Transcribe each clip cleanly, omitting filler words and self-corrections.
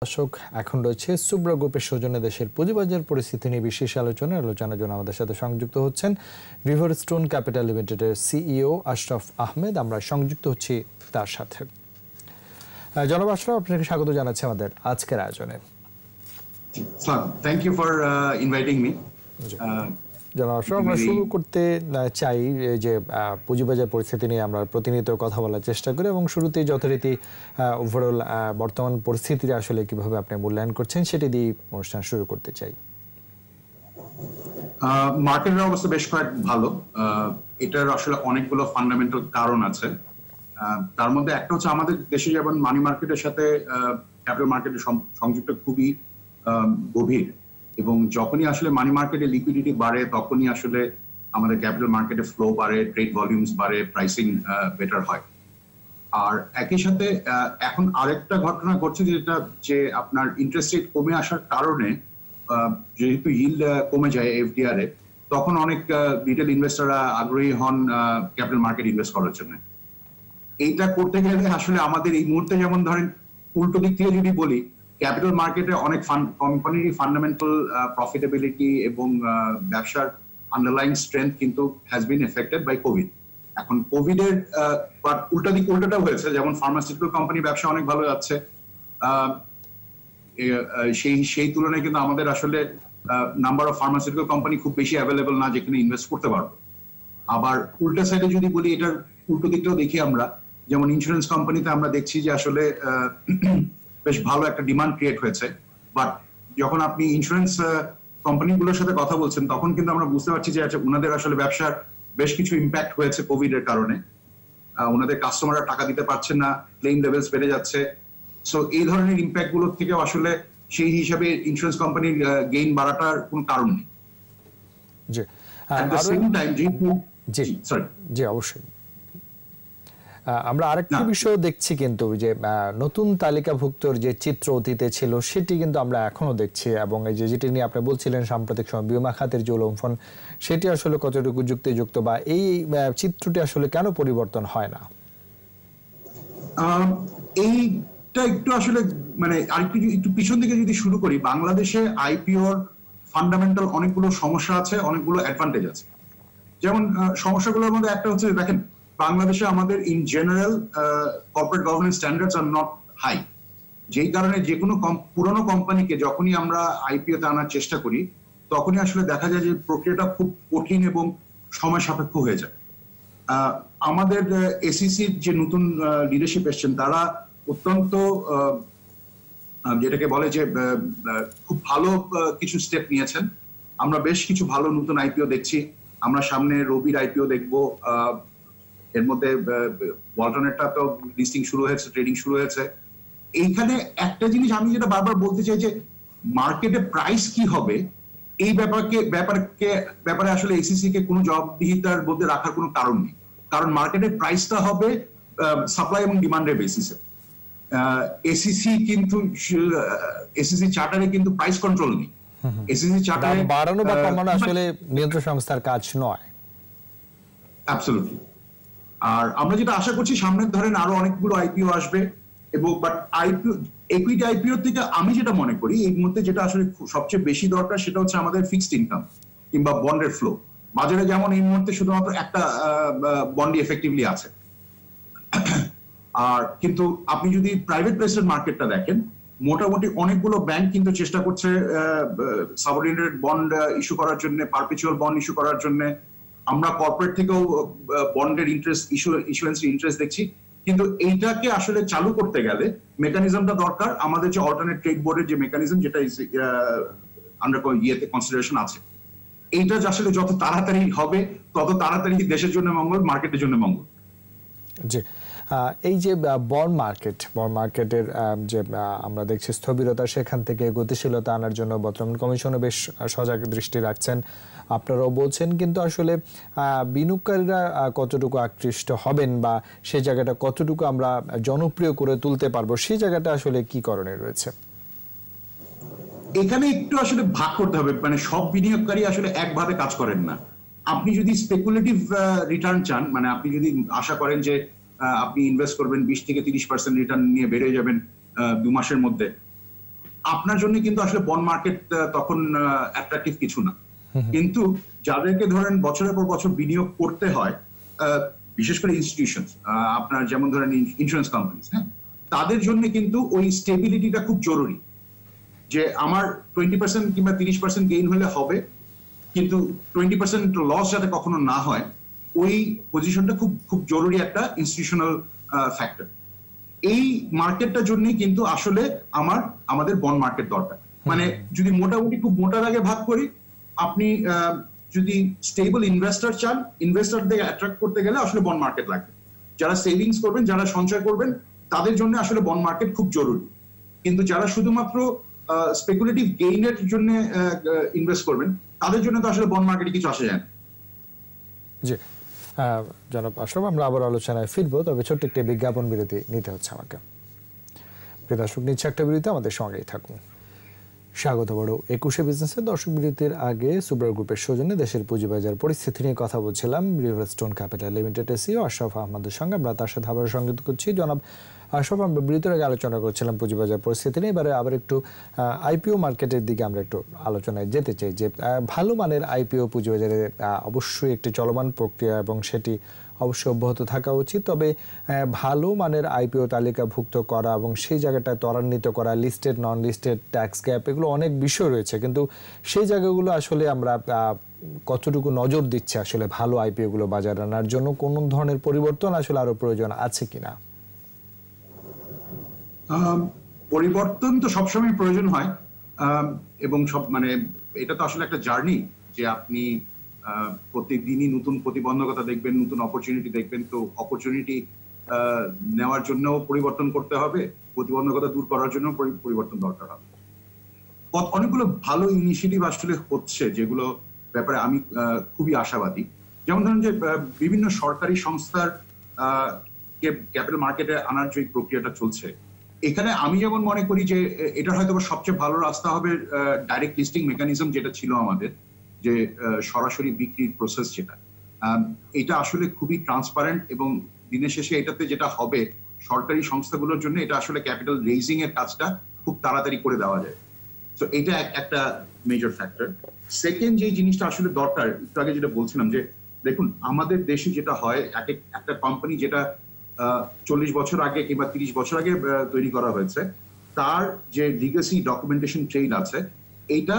দর্শক এখন রয়েছে সুব্রা গ্রুপের সৌজন্যে দেশের পুঁজিবাজার পরিস্থিতি নিয়ে বিশেষ আলোচনার জন্য আমাদের সাথে সংযুক্ত হচ্ছেন রিভারস্টোন ক্যাপিটাল লিমিটেডের সিইও আশরাফ আহমেদ। আমরা সংযুক্ত হচ্ছি তার সাথে। জনাব আশরাফ, আপনাকে স্বাগত জানাচ্ছি আমাদের আজকের আয়োজনে। Thank you for inviting me. জনাব আশরাফ, আমরা শুরু করতে চাই যে পুঁজিবাজার পরিস্থিতি নিয়ে আমরা প্রতিনিয়ত কথা বলার চেষ্টা করি এবং শুরুতেই যথারীতি ওভারঅল বর্তমান পরিস্থিতিতে আসলে কিভাবে আপনি মূল্যায়ন করছেন সেটি দিয়ে অনুষ্ঠান শুরু করতে চাই। মার্কেটের অবস্থা বেশ কয়েক ভালো। এটার আসলে অনেকগুলো ফান্ডামেন্টাল কারণ আছে। তার মধ্যে একটা হচ্ছে আমাদের দেশে যেমন মানি মার্কেটের সাথে ক্যাপিটাল মার্কেটের সংযুক্ত খুবই গভীর, এবং যখনই আসলে মানি মার্কেটে লিকুইডিটি বাড়ে তখনই আসলে আমাদের ক্যাপিটাল মার্কেটে ফ্লো বাড়ে, ট্রেড ভলিউমস বাড়ে, প্রাইসিং বেটার হয়। আর একই সাথে এখন আরেকটা ঘটনা ঘটছে যেটা যে আপনার ইন্টারেস্ট রেট কমে আসার কারণে যেহেতু yield কমে যায় এফডিআর এ, তখন অনেক রিটেল ইনভেস্টররা আগ্রহী হন ক্যাপিটাল মার্কেট ইনভেস্ট করার জন্য। এইটা করতে গেলে আসলে আমাদের এই মুহূর্তে যেমন ধরেন উল্টো দিক থেকে যদি বলি, ক্যাপিটাল মার্কেটে অনেক কোম্পানির ফান্ডামেন্টাল প্রফিটেবিলিটি এবং ব্যবসার আন্ডারলাইং স্ট্রেংথ কিন্তু has been affected by COVID. এখন কোভিড এর উল্টাটা হয়েছে, যেমন ফার্মাসিউটিক্যাল কোম্পানি ব্যবসা অনেক ভালো যাচ্ছে, সেই তুলনায় কিন্তু আমাদের আসলে নাম্বার অফ ফার্মাসিউটিক্যাল কোম্পানি খুব বেশি অ্যাভেলেবল না যেখানে ইনভেস্ট করতে পারবো। আবার উল্টা সাইডে যদি বলি, এটার উল্টো দিকটাও দেখি আমরা, যেমন ইন্স্যুরেন্স কোম্পানিতে আমরা দেখছি যে আসলে বেশ ভালো একটা ডিমান্ড ক্রিয়েট হয়েছে। বাট যখন আপনি ইন্স্যুরেন্স কোম্পানিগুলোর সাথে কথা বলছেন তখন কিন্তু আমরা বুঝতে পারছি যে ওনাদের আসলে ব্যবসার বেশ কিছু ইম্প্যাক্ট হয়েছে কোভিড এর কারণে। ওনাদের কাস্টমাররা টাকা দিতে পারছেন না, ক্লেম লেভেলস বেড়ে যাচ্ছে। সো এই ধরনের ইম্প্যাক্ট গুলোর থেকে আসলে সেই হিসাবে ইন্স্যুরেন্স কোম্পানির গেইন বাড়াটার কোনো কারণ নেই। জি, এট দ্য সেম টাইম জি অবশ্যই আমরা আরেকটা বিষয় দেখছি কিন্তু যে নতুন তালিকাভুক্তর যে চিত্র অতীতে ছিল সেটি কিন্তু আমরা এখনো দেখছি, এবং এই যেটি নিয়ে আপনি বলছিলেন সাম্প্রতিক সময় বিমা খাতের যে লম্ফন, সেটি আসলে কতটুকু যুক্তিযুক্ত বা এই চিত্রটি আসলে কেন পরিবর্তন হয় না? এইটা একটু আসলে মানে একটু পিছন থেকে যদি শুরু করি, বাংলাদেশে আইপিওর ফান্ডামেন্টাল অনেকগুলো সমস্যা আছে, অনেকগুলো অ্যাডভান্টেজ আছে। যেমন সমস্যাগুলোর মধ্যে একটা হচ্ছে, দেখেন বাংলাদেশে আমাদের in general corporate governance standards are not high, যেই কারণে যে কোনো পুরনো কোম্পানিকে যখনই আমরা আইপিওতে আনার চেষ্টা করি তখনই আসলে দেখা যায় যে প্রক্রিয়াটা খুব কঠিন এবং সময় সাপেক্ষ হয়ে যায়। আমাদের এসিসির যে নতুন লিডারশিপ এসছেন তারা অত্যন্ত যেটাকে বলে যে খুব ভালো কিছু স্টেপ নিয়েছেন। আমরা বেশ কিছু ভালো নতুন আইপিও দেখছি। আমরা সামনে রবির আইপিও দেখবো, এর মধ্যে ওয়ালটনেরটা তো লিস্টিং শুরু হয়েছে, ট্রেডিং শুরু হয়েছে। এইখানে একটা জিনিস আমি যেটা বারবার বলতে চাই যে মার্কেটে প্রাইস কি হবে এই ব্যাপারে আসলে এসিসি কে কোনো জবাবদিহিতার মধ্যে রাখার কোনো কারণ নেই, কারণ মার্কেটের প্রাইসটা হবে সাপ্লাই এবং ডিমান্ডের বেসিসে। এসিসি চার্টারে কিন্তু প্রাইস কন্ট্রোল নেই। এসিসি চার্টারে বাড়ানো বা কমানো আসলে নিয়ন্ত্রণ সংস্থার কাজ নয়। অ্যাবসলিউটলি। আর আমরা যেটা আশা করছি সামনে ধরেন আরো অনেকগুলো আইপিও আসবে, এবং বাট আইপিও ইকুইটি আইপিও থেকে আমি যেটা মনে করি এই মুহূর্তে যেটা আসলে সবচেয়ে বেশি দরকার সেটা হচ্ছে আমাদের ফিক্সড ইনকাম কিংবা বন্ডের ফ্লো। বাজারে যেমন এই মুহূর্তে শুধুমাত্র একটা বন্ডই এফেক্টিভলি আছে, আর কিন্তু আপনি যদি প্রাইভেট প্লেসমেন্ট মার্কেটটা দেখেন, মোটামুটি অনেকগুলো ব্যাংক কিন্তু চেষ্টা করছে সাবঅর্ডিনেটেড বন্ড ইস্যু করার জন্য, পারপেচুয়াল বন্ড ইস্যু করার জন্য। আমরা কর্পোরেট থেকেও বন্ডের ইস্যুয়েন্সের ইন্টারেস্ট দেখছি, কিন্তু এইটাকে আসলে চালু করতে গেলে মেকানিজমটা দরকার। আমাদের যে অল্টারনেট ট্রেড বোর্ডের যে মেকানিজম, যেটা আন্ডার কনসিডারেশন আছে, এইটা আসলে যত তাড়াতাড়ি হবে তত তাড়াতাড়ি দেশের জন্য মঙ্গল, মার্কেটের জন্য মঙ্গল। জি, এই যে বন্ড মার্কেটের যে আমরা দেখছি স্থবিরতা, সেখান থেকে গতিশীলতা আনার জন্য বর্তমান কমিশনও বেশ সজাগ দৃষ্টি রাখছেন, আপনারাও বলছেন, কিন্তু আসলে বিনিয়োগকারীরা কতটুকু আকৃষ্ট হবেন বা সেই জায়গাটা কতটুকু আমরা জনপ্রিয় করে তুলতে পারবো, সেই জায়গাটা আসলে কি করণীয় রয়েছে? এখানে একটু আসলে ভাগ করতে হবে, মানে সব বিনিয়োগকারী আসলে একভাবে কাজ করেন না। আপনি যদি স্পেকুলেটিভ রিটার্ন চান, মানে আপনি যদি আশা করেন যে আপনি ইনভেস্ট করবেন 20 থেকে 30% রিটার্ন নিয়ে বেরিয়ে যাবেন 2 মাসের মধ্যে, আপনার জন্য কিন্তু আসলে বন্ড মার্কেট তখন অ্যাট্রাকটিভ কিছু না। কিন্তু যাদেরকে ধরেন বছরের পর বছর বিনিয়োগ করতে হয়, বিশেষ করে ইনস্টিটিউশন, আপনার যেমন ধরেন ইন্স্যুরেন্স কোম্পানি, হ্যাঁ, তাদের জন্য কিন্তু ওই স্টেবিলিটিটা খুব জরুরি, যে আমার 20% কিংবা 30% গেইন হলে হবে, কিন্তু 20% লস যাতে কখনো না হয়, ওই পজিশনটা খুব খুব জরুরি একটা ইনস্টিটিউশনাল ফ্যাক্টর। এই মার্কেটটার জন্যই কিন্তু আসলে আমাদের বন্ড মার্কেট দরকার। মানে যদি মোটামুটি খুব মোটা দাগে ভাগ করি, আপনি যদি স্টেবল ইনভেস্টর চান, ইনভেস্টরদের অ্যাট্রাক্ট করতে গেলে আসলে বন্ড মার্কেট লাগবে। যারা সেভিংস করবেন, যারা সঞ্চয় করবেন, তাদের জন্য আসলে বন্ড মার্কেট খুব জরুরি। কিন্তু যারা শুধুমাত্র স্পেকুলেটিভ গেইনের জন্য ইনভেস্ট করবেন, তাদের জন্য তো আসলে বন্ড মার্কেটে কিছু আসে যায় না। জি, জনাব আশরাফ, আমরা আবার আলোচনায় ফিরবো, তবে ছোট্ট একটি বিজ্ঞাপন বিরতি নিতে হচ্ছে আমাকে। প্রিয় দর্শক, নিচ্ছে একটা বিরতি, আমাদের সঙ্গেই থাকুন। স্বাগত বড় 21 বিজনেসের দর্শক বিরতির আগে সুব্রা গ্রুপের সৌজন্যে দেশের পুঁজিবাজার পরিস্থিতি নিয়ে কথা বলছিলাম রিভারস্টোন ক্যাপিটাল লিমিটেডের সিইও আশরাফ আহমদের সঙ্গে। আমরা তার সাথে আবার সংযুক্ত করছি। জনাব আশরাফ, আমরা বিরতির আগে আলোচনা করছিলাম পুঁজিবাজার পরিস্থিতি নিয়ে। এবারে আবার একটু আইপিও মার্কেটের দিকে আমরা একটু আলোচনায় যেতে চাই। যে ভালো মানের আইপিও পুঁজিবাজারে অবশ্যই একটি চলমান প্রক্রিয়া এবং সেটি অবশ্যই অব্যাহত থাকা উচিত। তবে ভালো মানের আইপিও তালিকাভুক্ত করা এবং সেই জায়গাটায় ত্বরান্বিত করা, লিস্টেড নন লিস্টেড, ট্যাক্স গ্যাপ, এগুলো অনেক বিষয় রয়েছে। কিন্তু সেই জায়গাগুলো আসলে আমরা কতটুকু নজর দিচ্ছে আসলে ভালো আইপিও গুলো বাজারে আনার জন্য, কোন ধরনের পরিবর্তন আসলে আরো প্রয়োজন আছে কিনা? পরিবর্তন তো সবসময় প্রয়োজন হয়, এবং সব মানে এটা তো আসলে একটা জার্নি, যে আপনি প্রত্যেকদিনই নতুন প্রতিবন্ধকতা দেখবেন, নতুন অপরচুনিটি দেখবেন। তো অপরচুনিটি নেওয়ার জন্য পরিবর্তন করতে হবে, প্রতিবন্ধকতা দূর করার জন্য পরিবর্তন দরকার হবে। অনেকগুলো ভালো ইনিশিয়েটিভ আসলে হচ্ছে, যেগুলো ব্যাপারে আমি খুবই আশাবাদী। যেমন ধরুন যে বিভিন্ন সরকারি সংস্থার ক্যাপিটাল মার্কেটে আনার যে প্রক্রিয়াটা চলছে, এখানে আমি যেমন মনে করি যে এটা হয়তো সবচেয়ে ভালো রাস্তা হবে ডাইরেক্ট লিস্টিং মেকানিজম, যেটা ছিল আমাদের, যে সরাসরি বিক্রির প্রসেস, যেটা এটা আসলে খুবই ট্রান্সপারেন্ট, এবং দিনের শেষে এটাতে যেটা হবে, সরকারি সংস্থাগুলোর জন্য এটা আসলে ক্যাপিটাল রেইজিং এর কাজটা খুব তাড়াতাড়ি করে দেওয়া যায়। তো এটা একটা মেজর ফ্যাক্টর। সেকেন্ড যে জিনিসটা আসলে দরকার, একটু আগে যেটা বলছিলাম, যে দেখুন আমাদের দেশে যেটা হয়, একটা কোম্পানি যেটা 40 বছর আগে কিংবা 30 বছর আগে তৈরি করা হয়েছে, তার যে লিগেসি ডকুমেন্টেশন ট্রেইল আছে, এইটা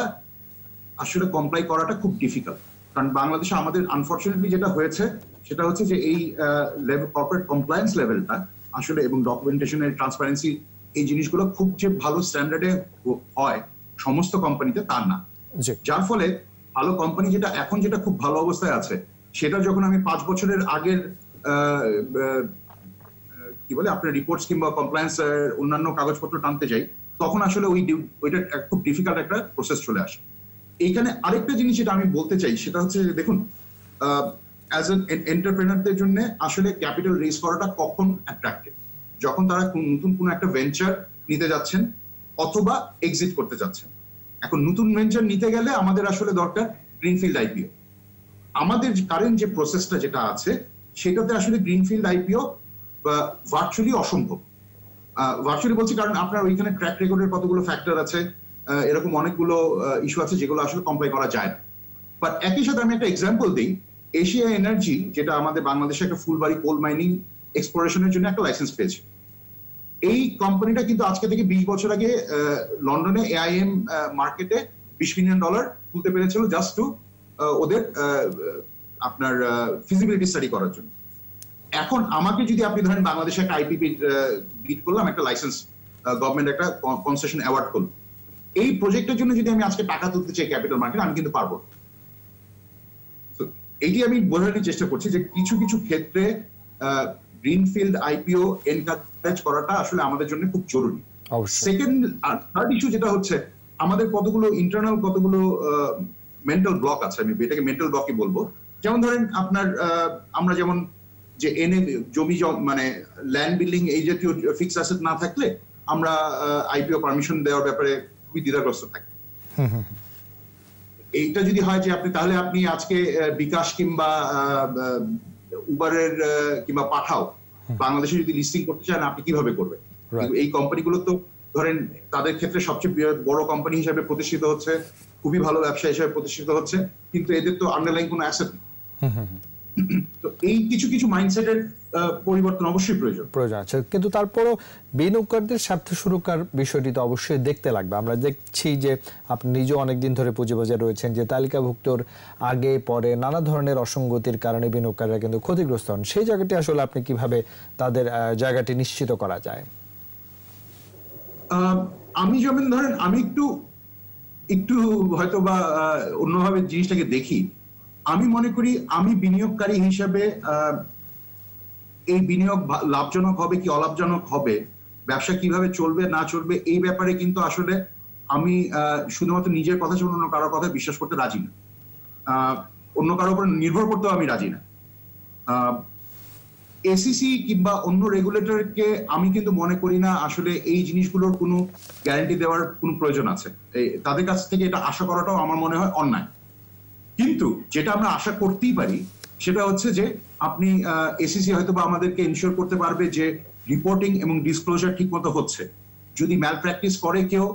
আসলে কমপ্লাই করাটা খুব ডিফিকাল্ট। কারণ বাংলাদেশে আমাদের আনফরচুনেটলি যেটা হয়েছে, সেটা হচ্ছে যে এই কর্পোরেট কমপ্লায়েন্স লেভেলটা আসলে, এবং ডকুমেন্টেশনের ট্রান্সপারেন্সি, এই জিনিসগুলো খুব যে ভালো স্ট্যান্ডার্ডে হয় সমস্ত কোম্পানিতে, তা না। যার ফলে ভালো কোম্পানি যেটা এখন যেটা খুব ভালো অবস্থায় আছে, সেটা যখন আমি 5 বছরের আগের কি বলে আপনার রিপোর্টস কিংবা কমপ্লায়েন্স অন্যান্য কাগজপত্র টানতে যাই, তখন আসলে ওইটা খুব ডিফিকাল্ট একটা প্রসেস চলে আসে। এইখানে আরেকটা জিনিস যেটা আমি বলতে চাই, সেটা হচ্ছে দেখুন, অ্যাজ এন এন্টারপ্রেনারদের জন্য আসলে ক্যাপিটাল রেজ করাটা কখন অ্যাট্রাক্টিভ, যখন তারা নতুন কোনো একটা ভেঞ্চার নিতে যাচ্ছেন অথবা এক্সিট করতে যাচ্ছেন। এখন নতুন ভেঞ্চার নিতে গেলে আমাদের আসলে দরকার গ্রিনফিল্ড আইপিও। আমাদের কারেন্ট যে প্রসেসটা যেটা আছে, সেটাতে আসলে গ্রিনফিল্ড আইপিও ভার্চুয়ালি অসম্ভব। ভার্চুয়ালি বলছি কারণ আপনার ওইখানে ট্র্যাক রেকর্ডের কতগুলো ফ্যাক্টর আছে, এরকম অনেকগুলো ইস্যু আছে যেগুলো আসলে কমপ্লাই করা যায় না। বাট একই সাথে আমি একটা এক্সাম্পল দিই, এশিয়া এনার্জি, যেটা আমাদের বাংলাদেশে একটা ফুলবাড়ি কোল মাইনিং এক্সপ্লোরেশনের জন্য একটা লাইসেন্স পেয়েছে, এই কোম্পানিটা কিন্তু আজকে থেকে 20 বছর আগে লন্ডনে এআইএম মার্কেটে $20 মিলিয়ন তুলতে পেরেছিল, জাস্ট টু ওদের আপনার ফিজিবিলিটি স্টাডি করার জন্য। এখন আমাকে যদি আপনি ধরেন বাংলাদেশে একটা আইপিপি বিট করলাম, একটা লাইসেন্স, গভর্নমেন্ট একটা কনসেশন অ্যাওয়ার্ড করলো, এই প্রজেক্টের জন্য যদি আমি আজকে টাকা তুলতে চাই ক্যাপিটাল মার্কেট, আমি কিন্তু পারবো। এইটি আমি বোঝানোর চেষ্টা করছি যে কিছু কিছু ক্ষেত্রে গ্রিনফিল্ড আইপিও এনকারেজ করাটা আসলে আমাদের জন্য খুব জরুরি। সেকেন্ড থার্ড ইস্যু যেটা হচ্ছে, আমাদের কতগুলো ইন্টারনাল কতগুলো মেন্টাল ব্লক আছে, আমি এটাকে মেন্টাল ব্লকই বলবো। যেমন ধরেন আপনার আমরা যেমন যে জমি মানে ল্যান্ড বিল্ডিং এই জাতীয় ফিক্স অ্যাসেট না থাকলে আমরা আইপিও পারমিশন দেওয়ার ব্যাপারে খুবই দ্বিধাগ্রস্ত থাকি। এইটা যদি হয় যে তাহলে আপনি আজকে বিকাশ কিংবা উবারের কিংবা পাঠাও বাংলাদেশে যদি লিস্টিং করতে চান, আপনি কিভাবে করবেন? এই কোম্পানিগুলো তো ধরেন তাদের ক্ষেত্রে সবচেয়ে বড় কোম্পানি হিসেবে প্রতিষ্ঠিত হচ্ছে, খুবই ভালো ব্যবসা হিসেবে প্রতিষ্ঠিত হচ্ছে, কিন্তু এদের তো আন্ডারলাইন কোনো অ্যাসেট নেই। তো এই কিছু কিছু মাইন্ডসেটের পরিবর্তন অবশ্যই প্রয়োজন আছে, কিন্তু তারপরও বিনিয়োগকারীদের স্বার্থ সুরক্ষার বিষয়টি তো অবশ্যই দেখতে লাগবে। আমরা দেখছি যে আপনি নিজেও অনেকদিন ধরে পুঁজিবাজারে রয়েছেন, যে তালিকাভুক্তর আগে পরে নানা ধরনের অসঙ্গতির কারণে বিনিয়োগকারীরা কিন্তু ক্ষতিগ্রস্ত হন। সেই জায়গাটি আসলে আপনি কিভাবে তাদের জায়গাটি নিশ্চিত করা যায়? আমি যেমন ধরেন আমি একটু হয়তো বা অন্যভাবে জিনিসটাকে দেখি। আমি মনে করি আমি বিনিয়োগকারী হিসেবে এই বিনিয়োগ লাভজনক হবে কি অলাভজনক হবে, ব্যবসা কিভাবে চলবে না চলবে, এই ব্যাপারে কিন্তু আসলে আমি শুধুমাত্র নিজের কথা শুনে অন্য কারোর কথা বিশ্বাস করতে রাজি না, অন্য কারোর উপর নির্ভর করতেও আমি রাজি না। এসিসি কিংবা অন্য রেগুলেটরকে আমি কিন্তু মনে করি না আসলে এই জিনিসগুলোর কোনো গ্যারান্টি দেওয়ার কোনো প্রয়োজন আছে। তাদের কাছ থেকে এটা আশা করাটাও আমার মনে হয় অন্যায়। কিন্তু যেটা আমরা আশা করতেই পারি সেটা হচ্ছে যে আপনি এসিসি হয়তো বা আমাদেরকে ইনশিওর করতে পারবে যে রিপোর্টিং এবং ডিসক্লোজার ঠিক মতো হচ্ছে। যদি ম্যাল প্র্যাকটিস করে কেউ,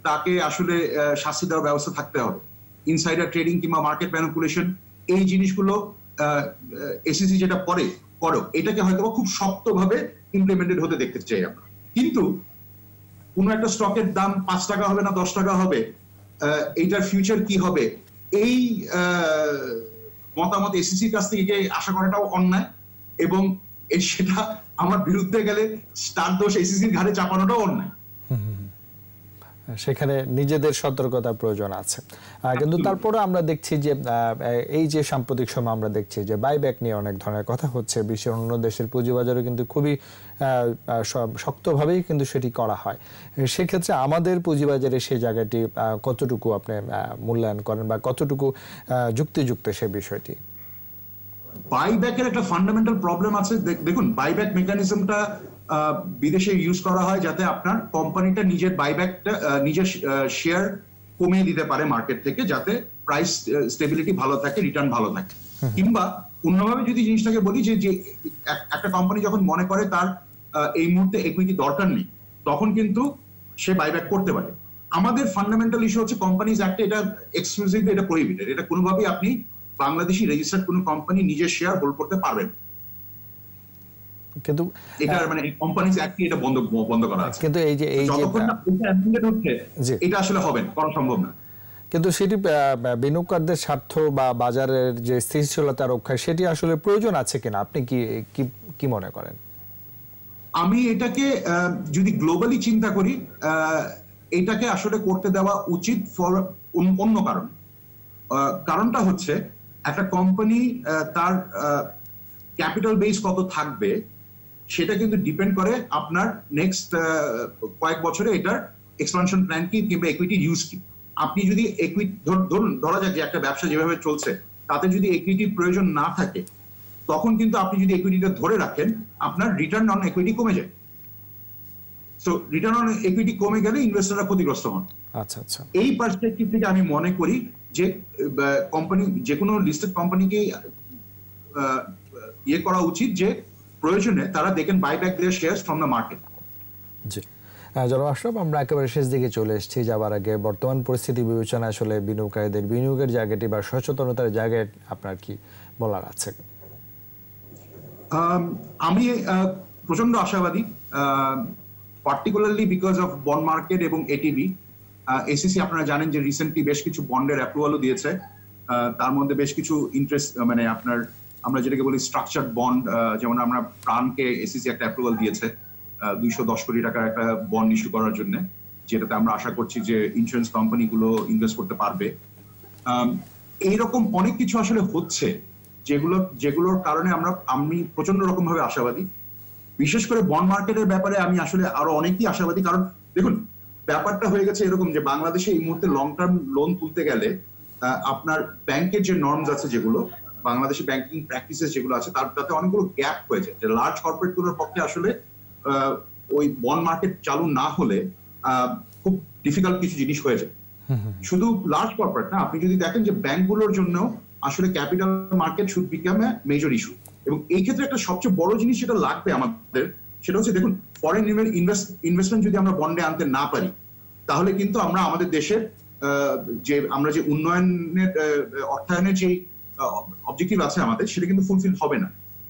তাকে আসলে শাস্তি দেওয়ার ব্যবস্থা থাকতে হবে। ইনসাইডার ট্রেডিং কিংবা মার্কেট ম্যানিপুলেশন, এই জিনিসগুলো এসিসি যেটা করো এটাকে হয়তো খুব শক্তভাবে ইমপ্লিমেন্টেড হতে দেখতে চাই আমরা। কিন্তু কোনো একটা স্টকের দাম 5 টাকা হবে না 10 টাকা হবে, এইটার ফিউচার কি হবে, এই মতামত এসিসির কাছ থেকে আশা করাটাও অন্যায়, এবং সেটা আমার বিরুদ্ধে গেলে তার দোষ এসিসির ঘাড়ে চাপানোটাও অন্যায়। সেখানে নিজেদের সতর্কতার প্রয়োজন আছে। কিন্তু তারপরে আমরা দেখছি যে এই যে সাম্প্রতিক সময় আমরা দেখছি যে বাইব্যাক নিয়ে অনেক ধরনের কথা হচ্ছে, বিশ্বের অন্য দেশের পুঁজিবাজারে কিন্তু খুবই শক্তভাবেই কিন্তু সেটি করা হয়। সেক্ষেত্রে আমাদের পুঁজিবাজারে সেই জায়গাটি কতটুকু আপনি মূল্যায়ন করেন বা কতটুকু যুক্তিযুক্ত সে বিষয়টি? বাইব্যাকের একটা ফান্ডামেন্টাল প্রবলেম আছে। দেখুন, বাইব্যাক মেকানিজমটা বিদেশে ইউজ করা হয় যাতে আপনার কোম্পানিটা নিজের বাইব্যাকটা নিজের শেয়ার কমিয়ে দিতে পারে মার্কেট থেকে, যাতে প্রাইস স্টেবিলিটি ভালো থাকে, রিটার্ন ভালো থাকে। কিংবা অন্যভাবে যদি জিনিসটাকে বলি যে একটা কোম্পানি যখন মনে করে তার এই মুহূর্তে ইকুইটি দরকার নেই, তখন কিন্তু সে বাইব্যাক করতে পারে। আমাদের ফান্ডামেন্টাল ইস্যু হচ্ছে কোম্পানিজ অ্যাক্টে এটা এক্সক্লুসিভ, এটা প্রহিবিটেড। এটা কোনোভাবেই আপনি বাংলাদেশি রেজিস্টার্ড কোনো কোম্পানি নিজের শেয়ার হোল্ড করতে পারবেন, কিন্তু এটা মানে কোম্পানিজ অ্যাক্ট এটা বন্ধ করা আছে। কিন্তু এই যে যতক্ষণ না এটা অ্যামেন্ডমেন্ট হচ্ছে, এটা আসলে হবে না, করা সম্ভব না। কিন্তু সেটি বিনিয়োগকারীদের স্বার্থ বা বাজারের যে স্থিতিশীলতা রক্ষায় সেটি আসলে প্রয়োজন আছে কিনা, আপনি কি মনে করেন? আমি এটাকে যদি গ্লোবালি চিন্তা করি, এটাকে আসলে করতে দেওয়া উচিত ফর অন্য কারণ। কারণটা হচ্ছে একটা কোম্পানি তার ক্যাপিটাল বেস কত থাকবে সেটা কিন্তু ডিপেন্ড করে আপনার নেক্সট কয়েক বছরে এটার এক্সপানশন প্ল্যান কি কিংবা ইকুইটি ইউজ কি। আপনি যদি ধরুন ধরা যাক যে একটা ব্যবসা যেভাবে চলছে তাতে যদি ইকুইটির প্রয়োজন না থাকে, তখন কিন্তু আপনি যদি ইকুইটিটা ধরে রাখেন আপনার রিটার্ন অন ইকুইটি কমে যায়। সো রিটার্ন অন ইকুইটি কমে গেলে ইনভেস্টররা ক্ষতিগ্রস্ত হন। আচ্ছা আচ্ছা, এই পার্সপেক্টিভ থেকে আমি মনে করি যে কোম্পানি, যে কোনো লিস্টেড কোম্পানিকে ইয়ে করা উচিত যে প্রয়োজনে তারা দেখেন buyback their shares from the market. জি জনাব আশরাফ, আমরা একেবারে শেষ দিকে চলে এসেছি। যাবার আগে বর্তমান পরিস্থিতি বিবেচনা আসলে বিনিয়োগকারীদের বিনিয়োগের জায়গাটি বা সচেতনতার জায়গায় আপনার কি বলার আছে? আমি প্রচন্ড আশাবাদী, particularly because of bond market এবং এটিবি। এসিসি আপনারা জানেন যে রিসেন্টলি বেশ কিছু বন্ডের অ্যাপ্রুভালও দিয়েছে, তার মধ্যে বেশ কিছু ইন্টারেস্ট মানে আপনার আমরা যেটাকে বলি স্ট্রাকচার্ড বন্ড, যেমন আমরা প্রাণকে এসিসি একটা অ্যাপ্রুভাল দিয়েছে 210 কোটি টাকার একটা বন্ড ইস্যু করার জন্য, যেটাতে আমরা আশা করছি যে ইন্স্যুরেন্স কোম্পানিগুলো ইনভেস্ট করতে পারবে। এইরকম অনেক কিছু আসলে হচ্ছে যেগুলোর কারণে আমি প্রচন্ড রকম ভাবে আশাবাদী। বিশেষ করে বন্ড মার্কেটের ব্যাপারে আমি আসলে আরো অনেকই আশাবাদী, কারণ দেখুন ব্যাপারটা হয়ে গেছে এরকম যে বাংলাদেশে এই মুহূর্তে লং টার্ম লোন তুলতে গেলে আপনার ব্যাংকের যে নর্মস আছে, যেগুলো বাংলাদেশে ব্যাংকিং প্র্যাকটিসেস যেগুলো আছে, তাতে অনেকগুলো গ্যাপ হয়েছে, যে লার্জ কর্পোরেট গুলোর পক্ষে আসলে ওই বন্ড মার্কেট চালু না হলে খুব ডিফিকাল্ট কিছু জিনিস হয়ে যায়। শুধু লার্জ কর্পোরেট না, আপনি যদি দেখেন যে ব্যাংকগুলোর জন্য আসলে capital market should become a major issue. এবং এই ক্ষেত্রে একটা সবচেয়ে বড় জিনিস যেটা লাগবে আমাদের, সেটা হচ্ছে দেখুন, ফরেন ইনভেস্টমেন্ট যদি আমরা বন্ডে আনতে না পারি, তাহলে কিন্তু আমরা আমাদের দেশের যে আমরা যে উন্নয়নের অর্থায়নের যে অবজেক্টিভ আছে আমাদের, সেটা কিন্তু ফুলফিল হবে না।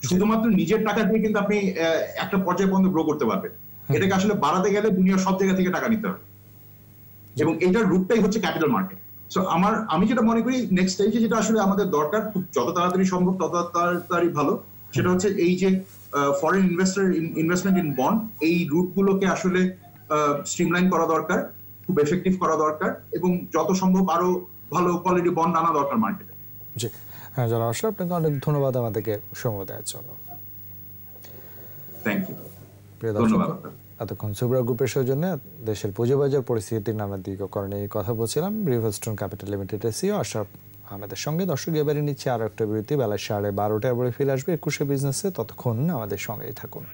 শুধুমাত্র নিজের টাকা দিয়ে কিন্তু আপনি একটা পর্যায় পর্যন্ত গ্রো করতে পারবেন। এটাকে আসলে বাড়াতে গেলে দুনিয়ার সব জায়গা থেকে টাকা নিতে হবে, এবং এটার রুটটাই হচ্ছে ক্যাপিটাল মার্কেট। সো আমি যেটা মনে করি নেক্সট স্টেজে যেটা আসলে আমাদের দরকার, যত তাড়াতাড়ি সম্ভব তত তাড়াতাড়ি ভালো, সেটা হচ্ছে এই যে ফরেন ইনভেস্টমেন্ট ইন বন্ড, এই রুটগুলোকে আসলে স্ট্রিমলাইন করা দরকার, খুব এফেক্টিভ করা দরকার, এবং যত সম্ভব আরো ভালো কোয়ালিটি বন্ড আনা দরকার মার্কেটে। জি, হ্যাঁ জনাব আশরাফ, আপনাকে অনেক ধন্যবাদ আমাদেরকে সময় দেওয়ার জন্য। Thank you. প্রিয় দর্শক, এতক্ষণ সুব্রা গ্রুপের সৌজন্যে দেশের পুঁজিবাজার পরিস্থিতির নানা দিককরণে এই কথা বলছিলাম রিভারস্টোন ক্যাপিটাল লিমিটেডের সিইও আশরাফ আহমেদের সঙ্গে। দর্শক, এবারে নিচ্ছে আরো একটা বিরতি, বেলা 12:30 বলে ফিরে আসবে 21শে বিজনেসে। ততক্ষণ আমাদের সঙ্গেই থাকুন।